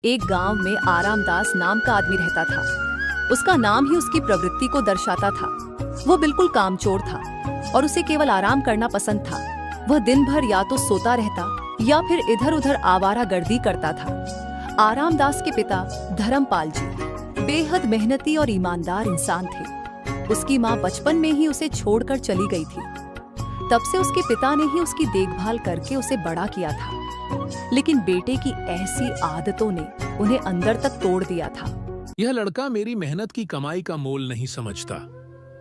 एक गांव में आरामदास नाम का आदमी रहता था। उसका नाम ही उसकी प्रवृत्ति को दर्शाता था। वो बिल्कुल कामचोर था और उसे केवल आराम करना पसंद था। वह दिन भर या तो सोता रहता या फिर इधर उधर आवारागर्दी करता था। आरामदास के पिता धर्मपाल जी बेहद मेहनती और ईमानदार इंसान थे। उसकी माँ बचपन में ही उसे छोड़कर चली गई थी। तब से उसके पिता ने ही उसकी देखभाल करके उसे बड़ा किया था। लेकिन बेटे की ऐसी आदतों ने उन्हें अंदर तक तोड़ दिया था। यह लड़का मेरी मेहनत की कमाई का मोल नहीं समझता।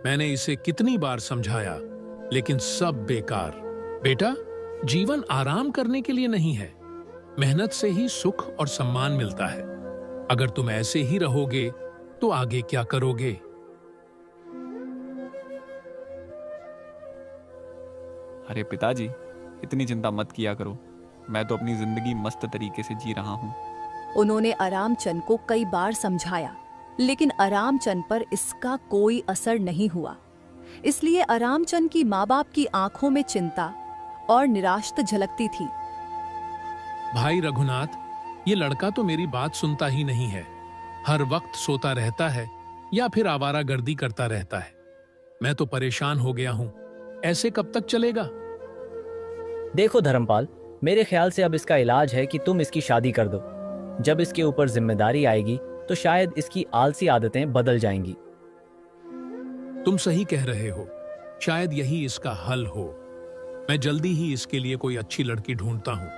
मैंने इसे कितनी बार समझाया, लेकिन सब बेकार। बेटा, जीवन आराम करने के लिए नहीं है। मेहनत से ही सुख और सम्मान मिलता है। अगर तुम ऐसे ही रहोगे तो आगे क्या करोगे? अरे पिताजी, इतनी चिंता मत किया करो। मैं तो अपनी जिंदगी मस्त तरीके से जी रहा हूँ। उन्होंने आरामचंद को कई बार समझाया, लेकिन आरामचंद पर इसका कोई असर नहीं हुआ। इसलिए आरामचंद की माँ बाप की आंखों में चिंता और निराशा झलकती थी। भाई रघुनाथ, ये लड़का तो मेरी बात सुनता ही नहीं है। हर वक्त सोता रहता है या फिर आवारागर्दी करता रहता है। मैं तो परेशान हो गया हूँ। ऐसे कब तक चलेगा? देखो धर्मपाल, मेरे ख्याल से अब इसका इलाज है कि तुम इसकी शादी कर दो। जब इसके ऊपर जिम्मेदारी आएगी तो शायद इसकी आलसी आदतें बदल जाएंगी। तुम सही कह रहे हो। शायद यही इसका हल हो। मैं जल्दी ही इसके लिए कोई अच्छी लड़की ढूंढता हूँ।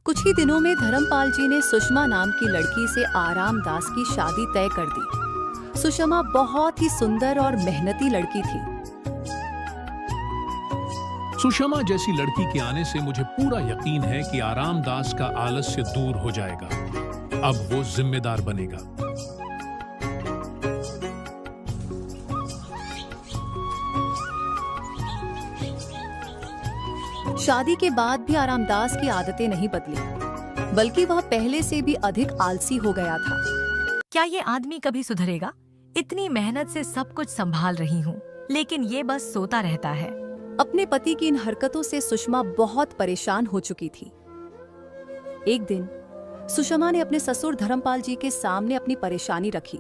कुछ ही दिनों में धर्मपाल जी ने सुषमा नाम की लड़की से आरामदास की शादी तय कर दी। सुषमा बहुत ही सुंदर और मेहनती लड़की थी। सुषमा जैसी लड़की के आने से मुझे पूरा यकीन है कि आरामदास का आलस्य दूर हो जाएगा। अब वो जिम्मेदार बनेगा। शादी के बाद भी आरामदास की आदतें नहीं बदली, बल्कि वह पहले से भी अधिक आलसी हो गया था। क्या ये आदमी कभी सुधरेगा? इतनी मेहनत से सब कुछ संभाल रही हूँ, लेकिन ये बस सोता रहता है। अपने पति की इन हरकतों से सुषमा बहुत परेशान हो चुकी थी। एक दिन सुषमा ने अपने ससुर धर्मपाल जी के सामने अपनी परेशानी रखी।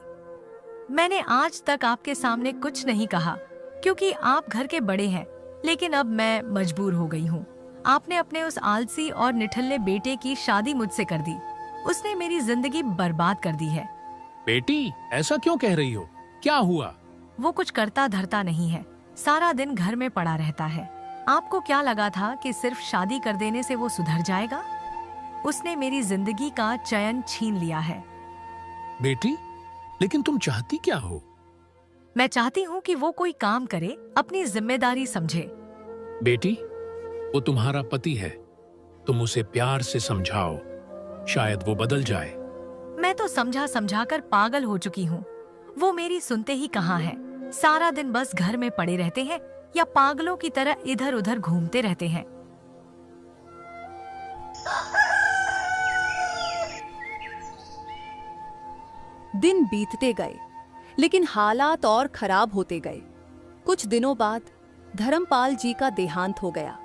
मैंने आज तक आपके सामने कुछ नहीं कहा क्योंकि आप घर के बड़े हैं, लेकिन अब मैं मजबूर हो गई हूँ। आपने अपने उस आलसी और निठल्ले बेटे की शादी मुझसे कर दी। उसने मेरी जिंदगी बर्बाद कर दी है। बेटी, ऐसा क्यों कह रही हो? क्या हुआ? वो कुछ करता धरता नहीं है, सारा दिन घर में पड़ा रहता है। आपको क्या लगा था कि सिर्फ शादी कर देने से वो सुधर जाएगा? उसने मेरी जिंदगी का चयन छीन लिया है। बेटी, लेकिन तुम चाहती क्या हो? मैं चाहती हूँ कि वो कोई काम करे, अपनी जिम्मेदारी समझे। बेटी, वो तुम्हारा पति है। तुम उसे प्यार से समझाओ, शायद वो बदल जाए। मैं तो समझा समझा कर पागल हो चुकी हूँ। वो मेरी सुनते ही कहाँ है। सारा दिन बस घर में पड़े रहते हैं या पागलों की तरह इधर उधर घूमते रहते हैं। दिन बीतते गए, लेकिन हालात और खराब होते गए। कुछ दिनों बाद धर्मपाल जी का देहांत हो गया।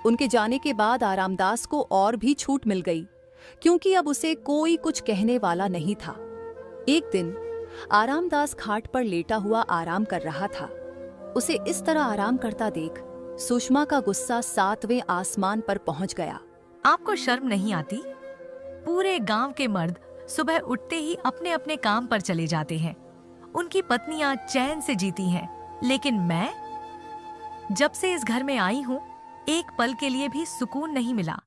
उनके जाने के बाद आरामदास को और भी छूट मिल गई, क्योंकि अब उसे कोई कुछ कहने वाला नहीं था। एक दिन आरामदास खाट पर लेटा हुआ आराम कर रहा था। उसे इस तरह आराम करता देख सुषमा का गुस्सा 7वें आसमान पर पहुंच गया। आपको शर्म नहीं आती? पूरे गांव के मर्द सुबह उठते ही अपने अपने काम पर चले जाते हैं। उनकी पत्नियां चैन से जीती हैं, लेकिन मैं जब से इस घर में आई हूँ, एक पल के लिए भी सुकून नहीं मिला।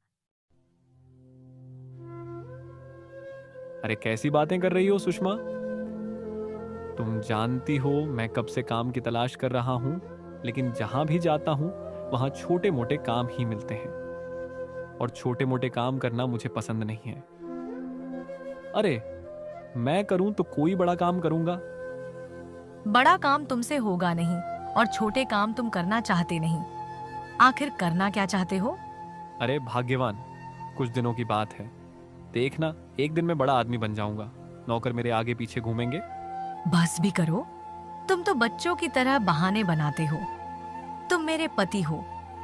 अरे कैसी बातें कर रही हो सुषमा? तुम जानती हो मैं कब से काम की तलाश कर रहा हूँ, लेकिन जहां भी जाता हूँ वहां छोटे मोटे काम ही मिलते हैं, और छोटे मोटे काम करना मुझे पसंद नहीं है। अरे मैं करूं तो कोई बड़ा काम करूंगा। बड़ा काम तुमसे होगा नहीं, और छोटे काम तुम करना चाहते नहीं। आखिर करना क्या चाहते हो? अरे भाग्यवान, कुछ दिनों की बात है। देखना, एक दिन मैं बड़ा आदमी बन जाऊंगा। नौकर मेरे आगे पीछे घूमेंगे। बस भी करो। तुम तो बच्चों की तरह बहाने बनाते हो। तुम मेरे पति हो,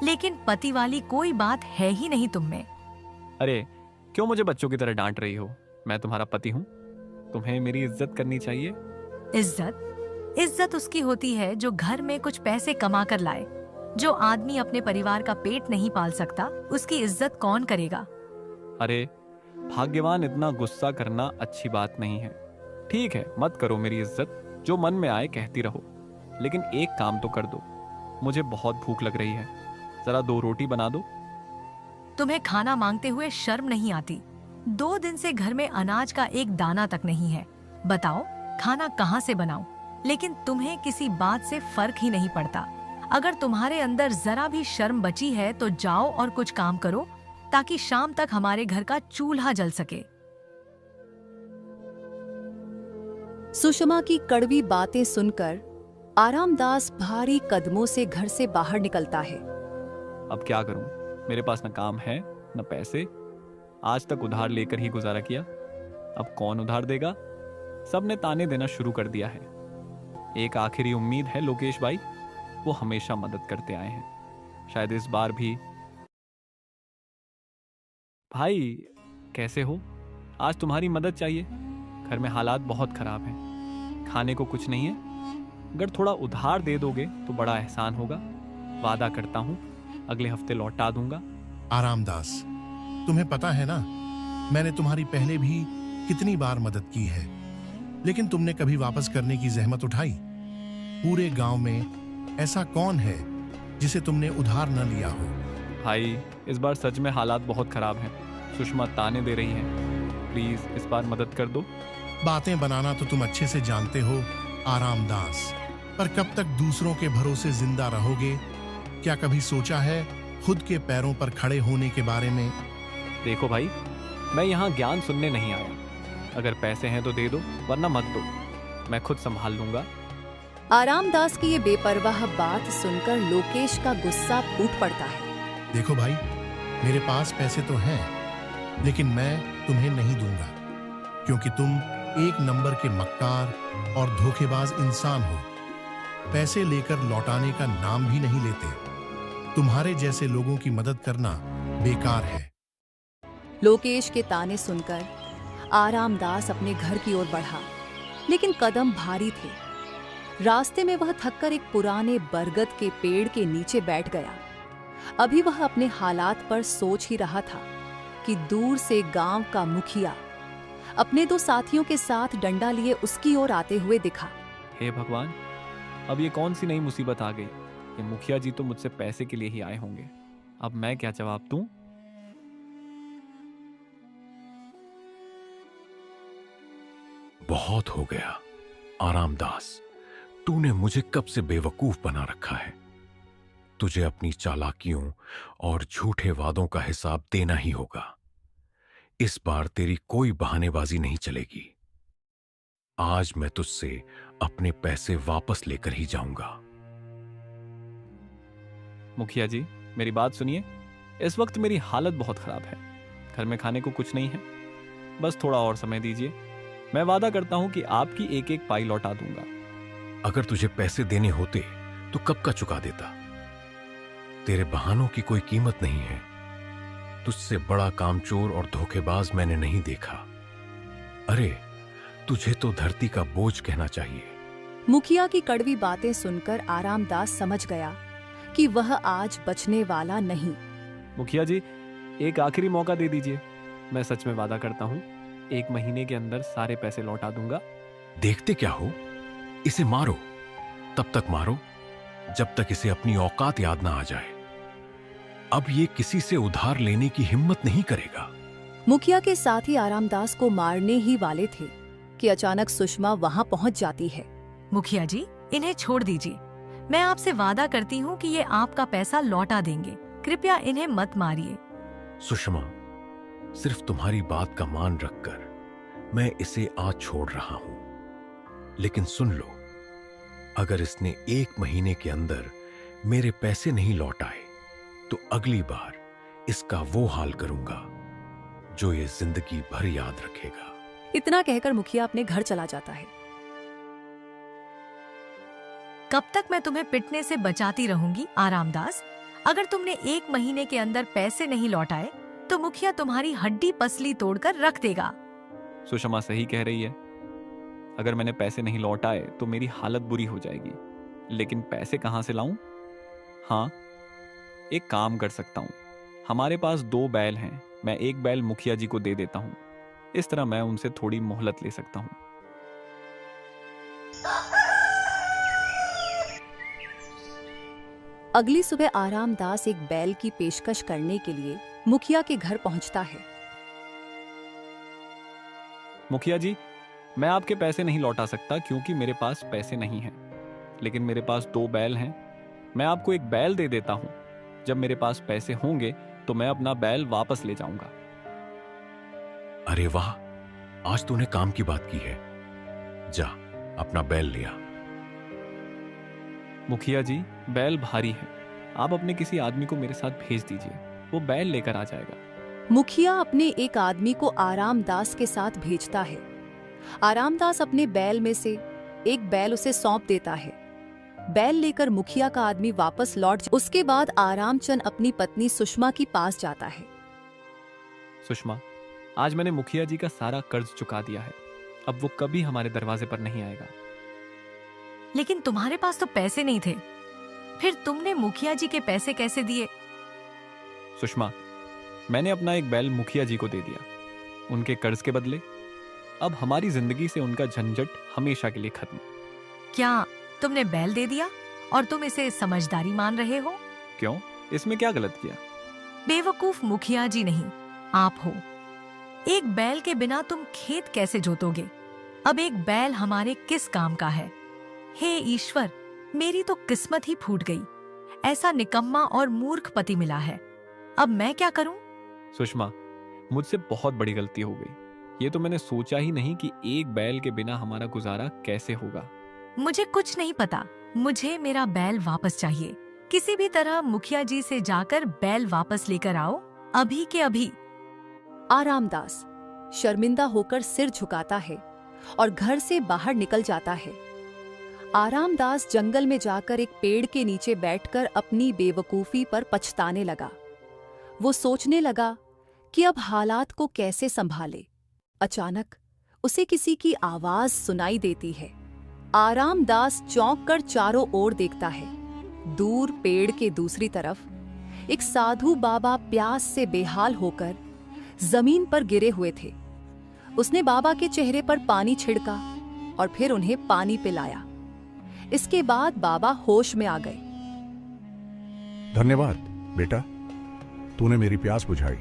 लेकिन पति वाली कोई बात है ही नहीं तुम में। अरे क्यों मुझे बच्चों की तरह डांट रही हो? मैं तुम्हारा पति हूँ, तुम्हें मेरी इज्जत करनी चाहिए। इज्जत उसकी होती है जो घर में कुछ पैसे कमा कर लाए। जो आदमी अपने परिवार का पेट नहीं पाल सकता, उसकी इज्जत कौन करेगा? अरे भाग्यवान, इतना गुस्सा करना अच्छी बात नहीं है। ठीक है, मत करो मेरी इज्जत, जो मन में आए कहती रहो, लेकिन एक काम तो कर दो। मुझे बहुत भूख लग रही है, जरा 2 रोटी बना दो। तुम्हें खाना मांगते हुए शर्म नहीं आती? 2 दिन से घर में अनाज का एक दाना तक नहीं है। बताओ खाना कहाँ से बनाऊं? लेकिन तुम्हें किसी बात से फर्क ही नहीं पड़ता। अगर तुम्हारे अंदर जरा भी शर्म बची है तो जाओ और कुछ काम करो, ताकि शाम तक हमारे घर का चूल्हा जल सके। सुषमा की कड़वी बातें सुनकर आरामदास भारी कदमों से घर से बाहर निकलता है। अब क्या करूं? मेरे पास न काम है न पैसे। आज तक उधार लेकर ही गुजारा किया, अब कौन उधार देगा? सबने ताने देना शुरू कर दिया है। एक आखिरी उम्मीद है लोकेश भाई, वो हमेशा मदद करते आए हैं, शायद इस बार भी। भाई कैसे हो? आज तुम्हारी मदद चाहिए। घर में हालात बहुत खराब हैं, खाने को कुछ नहीं है। अगर थोड़ा उधार दे दोगे तो बड़ा एहसान होगा। वादा करता हूँ अगले हफ्ते लौटा दूंगा। आरामदास, तुम्हें पता है ना, मैंने तुम्हारी पहले भी कितनी बार मदद की है, लेकिन तुमने कभी वापस करने की जहमत उठाई? पूरे गांव में ऐसा कौन है जिसे तुमने उधार न लिया हो? भाई इस बार सच में हालात बहुत खराब हैं। सुषमा ताने दे रही है, प्लीज इस बार मदद कर दो। बातें बनाना तो तुम अच्छे से जानते हो आरामदास, पर कब तक दूसरों के भरोसे जिंदा रहोगे? क्या कभी सोचा है खुद के पैरों पर खड़े होने के बारे में? देखो भाई, मैं यहाँ ज्ञान सुनने नहीं आया। अगर पैसे हैं तो दे दो, वरना मत दो, मैं खुद संभाल लूंगा। आरामदास की ये बेपरवाह बात सुनकर लोकेश का गुस्सा फूट पड़ता है। देखो भाई, मेरे पास पैसे तो हैं, लेकिन मैं तुम्हें नहीं दूंगा, क्योंकि तुम एक नंबर के मक्कार और धोखेबाज इंसान हो। पैसे लेकर लौटाने का नाम भी नहीं लेते। तुम्हारे जैसे लोगों की मदद करना बेकार है। लोकेश के ताने सुनकर आरामदास अपने घर की ओर बढ़ा, लेकिन कदम भारी थे। रास्ते में वह थककर एक पुराने बरगद के पेड़ के नीचे बैठ गया। अभी वह अपने हालात पर सोच ही रहा था कि दूर से गांव का मुखिया अपने 2 साथियों के साथ डंडा लिए उसकी ओर आते हुए दिखा। हे भगवान, अब ये कौन सी नई मुसीबत आ गई? ये मुखिया जी तो मुझसे पैसे के लिए ही आए होंगे। अब मैं क्या जवाब दूं? बहुत हो गया आरामदास, तूने मुझे कब से बेवकूफ बना रखा है। तुझे अपनी चालाकियों और झूठे वादों का हिसाब देना ही होगा। इस बार तेरी कोई बहानेबाजी नहीं चलेगी। आज मैं तुझसे अपने पैसे वापस लेकर ही जाऊंगा। मुखिया जी, मेरी बात सुनिए। इस वक्त मेरी हालत बहुत खराब है, घर में खाने को कुछ नहीं है। बस थोड़ा और समय दीजिए, मैं वादा करता हूं कि आपकी एक एक पाई लौटा दूंगा। अगर तुझे पैसे देने होते तो कब का चुका देता। तेरे बहानों की कोई कीमत नहीं है। तुझसे बड़ा कामचोर और धोखेबाज मैंने नहीं देखा। अरे तुझे तो धरती का बोझ कहना चाहिए। मुखिया की कड़वी बातें सुनकर आरामदास समझ गया कि वह आज बचने वाला नहीं। मुखिया जी, एक आखिरी मौका दे दीजिए। मैं सच में वादा करता हूं 1 महीने के अंदर सारे पैसे लौटा दूंगा। देखते क्या हो, इसे मारो। तब तक मारो जब तक इसे अपनी औकात याद ना आ जाए। अब ये किसी से उधार लेने की हिम्मत नहीं करेगा। मुखिया के साथी आरामदास को मारने ही वाले थे कि अचानक सुषमा वहां पहुंच जाती है। मुखिया जी, इन्हें छोड़ दीजिए। मैं आपसे वादा करती हूँ कि ये आपका पैसा लौटा देंगे। कृपया इन्हें मत मारिए। सुषमा, सिर्फ तुम्हारी बात का मान रखकर मैं इसे आज छोड़ रहा हूं, लेकिन सुन लो, अगर इसने 1 महीने के अंदर मेरे पैसे नहीं लौटाए तो अगली बार इसका वो हाल करूंगा जो ये जिंदगी भर याद रखेगा। इतना कहकर मुखिया अपने घर चला जाता है। कब तक मैं तुम्हें पिटने से बचाती रहूंगी आरामदास? अगर तुमने 1 महीने के अंदर पैसे नहीं लौटाए तो मुखिया तुम्हारी हड्डी पसली तोड़कर रख देगा। सुषमा सही कह रही है। अगर मैंने पैसे नहीं लौटाए तो मेरी हालत बुरी हो जाएगी। लेकिन पैसे कहां से लाऊं? हाँ, एक काम कर सकता हूं। हमारे पास 2 बैल हैं। मैं एक बैल मुखिया जी को दे देता हूं। इस तरह मैं उनसे थोड़ी मोहलत ले सकता हूं। अगली सुबह आरामदास एक बैल की पेशकश करने के लिए मुखिया के घर पहुंचता है। मुखिया जी, मैं आपके पैसे नहीं लौटा सकता क्योंकि मेरे पास पैसे नहीं हैं। लेकिन मेरे पास 2 बैल हैं। मैं आपको एक बैल दे देता हूं। जब मेरे पास पैसे होंगे तो मैं अपना बैल वापस ले जाऊंगा। अरे वाह, आज तूने काम की बात की है। जा, अपना बैल लिया। मुखिया जी, बैल भारी है। आप अपने किसी आदमी को मेरे साथ भेज दीजिए, वो बैल लेकर आ जाएगा। मुखिया अपने एक आदमी को आरामदास के साथ भेजता है। आरामदास अपने बैल में से एक बैल उसे सौंप देता है। बैल लेकर मुखिया का आदमी वापस लौट। उसके बाद आरामचंद अपनी पत्नी सुषमा के पास जाता है। सुषमा, आज मैंने मुखिया जी का सारा कर्ज चुका दिया है। अब वो कभी हमारे दरवाजे पर नहीं आएगा। लेकिन तुम्हारे पास तो पैसे नहीं थे, फिर तुमने मुखिया जी के पैसे कैसे दिए? सुषमा, मैंने अपना एक बैल मुखिया जी को दे दिया, उनके कर्ज के बदले। अब हमारी जिंदगी से उनका झंझट हमेशा के लिए खत्म। क्या तुमने बैल दे दिया और तुम इसे समझदारी मान रहे हो? क्यों? इसमें क्या गलत किया? बेवकूफ मुखिया जी नहीं, आप हो। एक बैल के बिना तुम खेत कैसे जोतोगे? अब एक बैल हमारे किस काम का है? हे ईश्वर, मेरी तो किस्मत ही फूट गई। ऐसा निकम्मा और मूर्ख पति मिला है। अब मैं क्या करूं? सुषमा, मुझसे बहुत बड़ी गलती हो गई। ये तो मैंने सोचा ही नहीं कि एक बैल के बिना हमारा गुजारा कैसे होगा। मुझे कुछ नहीं पता। मुझे मेरा बैल वापस चाहिए। किसी भी तरह मुखिया जी से जाकर बैल वापस लेकर आओ, अभी के अभी। आरामदास शर्मिंदा होकर सिर झुकाता है और घर से बाहर निकल जाता है। आरामदास जंगल में जाकर एक पेड़ के नीचे बैठकर अपनी बेवकूफी पर पछताने लगा। वो सोचने लगा कि अब हालात को कैसे संभाले। अचानक उसे किसी की आवाज सुनाई देती है। आरामदास चौंक कर चारों ओर देखता है। दूर पेड़ के दूसरी तरफ एक साधु बाबा प्यास से बेहाल होकर जमीन पर गिरे हुए थे। उसने बाबा के चेहरे पर पानी छिड़का और फिर उन्हें पानी पिलाया। इसके बाद बाबा होश में आ गए। धन्यवाद बेटा, तूने मेरी प्यास बुझाई।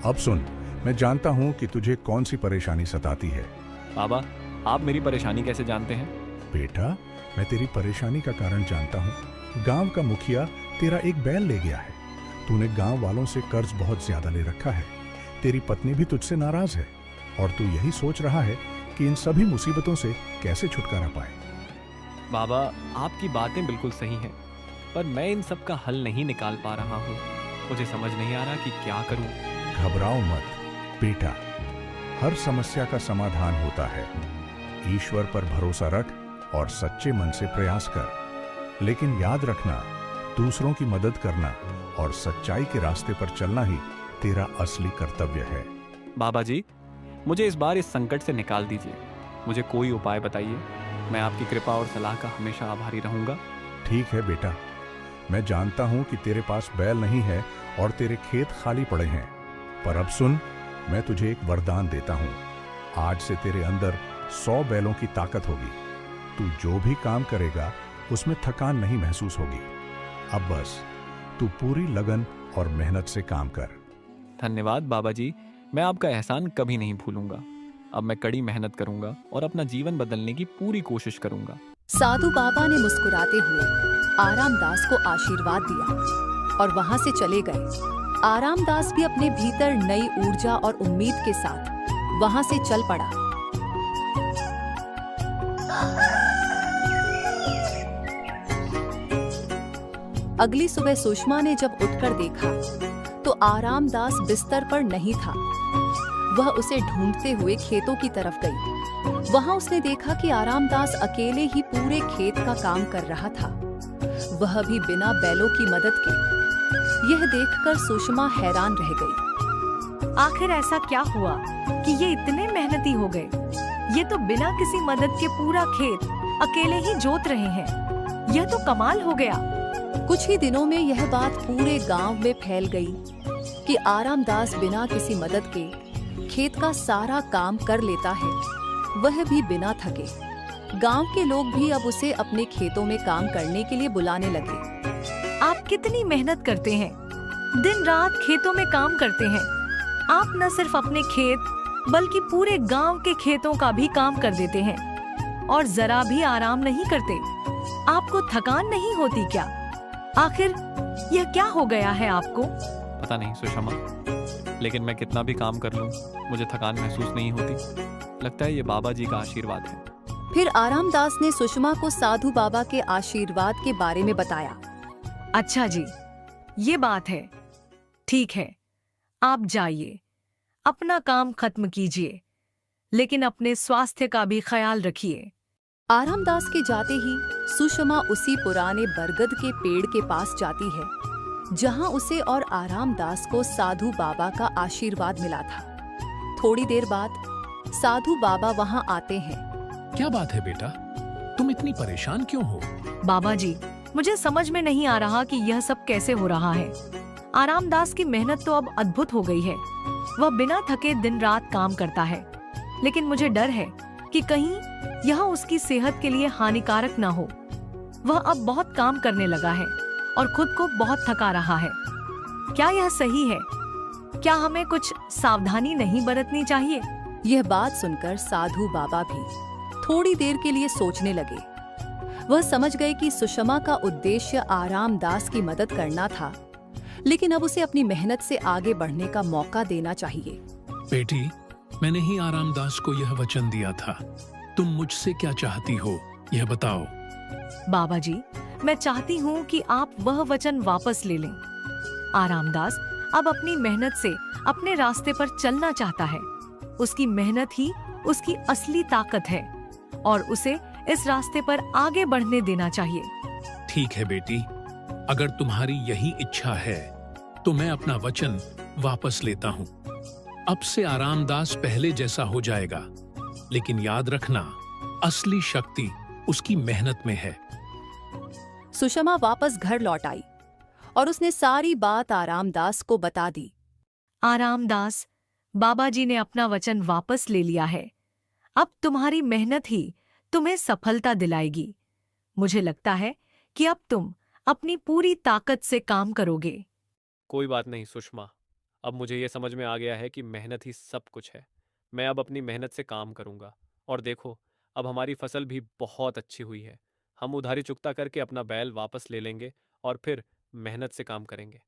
अब सुन, मैं जानता हूं कि तुझे कौन सी परेशानी सताती है। बाबा, आप मेरी परेशानी कैसे जानते हैं? बेटा, मैं तेरी परेशानी का कारण जानता हूं। गांव का मुखिया तेरा एक बैल ले गया है। तूने गांव वालों से कर्ज बहुत ज्यादा ले रखा है। तेरी पत्नी भी तुझसे नाराज है और तू यही सोच रहा है कि इन सभी मुसीबतों से कैसे छुटकारा पाए। बाबा, आपकी बातें बिल्कुल सही हैं, पर मैं इन सब का हल नहीं निकाल पा रहा हूँ। मुझे समझ नहीं आ रहा कि क्या करूँ। घबराओ मत बेटा, हर समस्या का समाधान होता है। ईश्वर पर भरोसा रख और सच्चे मन से प्रयास कर। लेकिन याद रखना, दूसरों की मदद करना और सच्चाई के रास्ते पर चलना ही तेरा असली कर्तव्य है। बाबा जी, मुझे इस बार इस संकट से निकाल दीजिए। मुझे कोई उपाय बताइए। मैं आपकी कृपा और सलाह का हमेशा आभारी रहूंगा। ठीक है बेटा, मैं जानता हूं कि तेरे पास बैल नहीं है और तेरे खेत खाली पड़े हैं, पर अब सुन, मैं तुझे एक वरदान देता हूं। आज से तेरे अंदर 100 बैलों की ताकत होगी। तू जो भी काम करेगा उसमें थकान नहीं महसूस होगी। अब बस तू पूरी लगन और मेहनत से काम कर। धन्यवाद बाबा जी, मैं आपका एहसान कभी नहीं भूलूंगा। अब मैं कड़ी मेहनत करूंगा और अपना जीवन बदलने की पूरी कोशिश करूंगा। साधु बाबा ने मुस्कुराते हुए आरामदास को आशीर्वाद दिया और वहां से चले गए। आरामदास भी अपने भीतर नई ऊर्जा और उम्मीद के साथ वहां से चल पड़ा। अगली सुबह सुषमा ने जब उठकर देखा तो आरामदास बिस्तर पर नहीं था। वह उसे ढूंढते हुए खेतों की तरफ गई। वहां उसने देखा कि आरामदास अकेले ही पूरे खेत का काम कर रहा था, वह भी बिना बैलों की मदद के। यह देखकर सुषमा हैरान रह गई। आखिर ऐसा क्या हुआ कि ये इतने मेहनती हो गए? ये तो बिना किसी मदद के पूरा खेत अकेले ही जोत रहे हैं। यह तो कमाल हो गया। कुछ ही दिनों में यह बात पूरे गांव में फैल गई कि आरामदास बिना किसी मदद के खेत का सारा काम कर लेता है, वह भी बिना थके। गांव के लोग भी अब उसे अपने खेतों में काम करने के लिए बुलाने लगे। आप कितनी मेहनत करते हैं, दिन रात खेतों में काम करते हैं। आप न सिर्फ अपने खेत बल्कि पूरे गांव के खेतों का भी काम कर देते हैं और जरा भी आराम नहीं करते। आपको थकान नहीं होती क्या? आखिर यह क्या हो गया है आपको? पता नहीं सुषमा, लेकिन मैं कितना भी काम कर लूं, मुझे थकान महसूस नहीं होती। लगता है ये बाबा जी का आशीर्वाद है। फिर आरामदास ने सुषमा को साधु बाबा के आशीर्वाद के बारे में बताया। अच्छा जी, ये बात है। ठीक है, आप जाइए, अपना काम खत्म कीजिए, लेकिन अपने स्वास्थ्य का भी ख्याल रखिए। आरामदास के जाते ही सुषमा उसी पुराने बरगद के पेड़ के पास जाती है जहां उसे और आरामदास को साधु बाबा का आशीर्वाद मिला था। थोड़ी देर बाद साधु बाबा वहां आते हैं। क्या बात है बेटा, तुम इतनी परेशान क्यों हो? बाबा जी, मुझे समझ में नहीं आ रहा कि यह सब कैसे हो रहा है। आरामदास की मेहनत तो अब अद्भुत हो गई है। वह बिना थके दिन रात काम करता है, लेकिन मुझे डर है कि कहीं यह उसकी सेहत के लिए हानिकारक न हो। वह अब बहुत काम करने लगा है और खुद को बहुत थका रहा है। क्या यह सही है? क्या हमें कुछ सावधानी नहीं बरतनी चाहिए? यह बात सुनकर साधु बाबा भी थोड़ी देर के लिए सोचने लगे। वह समझ गए कि सुषमा का उद्देश्य आरामदास की मदद करना था, लेकिन अब उसे अपनी मेहनत से आगे बढ़ने का मौका देना चाहिए। बेटी, मैंने ही आरामदास को यह वचन दिया था। तुम मुझसे क्या चाहती हो, यह बताओ। बाबा जी, मैं चाहती हूँ कि आप वह वचन वापस ले लें। आरामदास अब अपनी मेहनत से अपने रास्ते पर चलना चाहता है। उसकी मेहनत ही उसकी असली ताकत है और उसे इस रास्ते पर आगे बढ़ने देना चाहिए। ठीक है बेटी, अगर तुम्हारी यही इच्छा है तो मैं अपना वचन वापस लेता हूँ। अब से आरामदास पहले जैसा हो जाएगा, लेकिन याद रखना, असली शक्ति उसकी मेहनत में है। सुषमा वापस घर लौट आई और उसने सारी बात आरामदास को बता दी। आरामदास, बाबा जी ने अपना वचन वापस ले लिया है। अब तुम्हारी मेहनत ही तुम्हें सफलता दिलाएगी। मुझे लगता है कि अब तुम अपनी पूरी ताकत से काम करोगे। कोई बात नहीं सुषमा, अब मुझे ये समझ में आ गया है कि मेहनत ही सब कुछ है। मैं अब अपनी मेहनत से काम करूंगा और देखो, अब हमारी फसल भी बहुत अच्छी हुई है। हम उधारी चुकता करके अपना बैल वापस ले लेंगे और फिर मेहनत से काम करेंगे।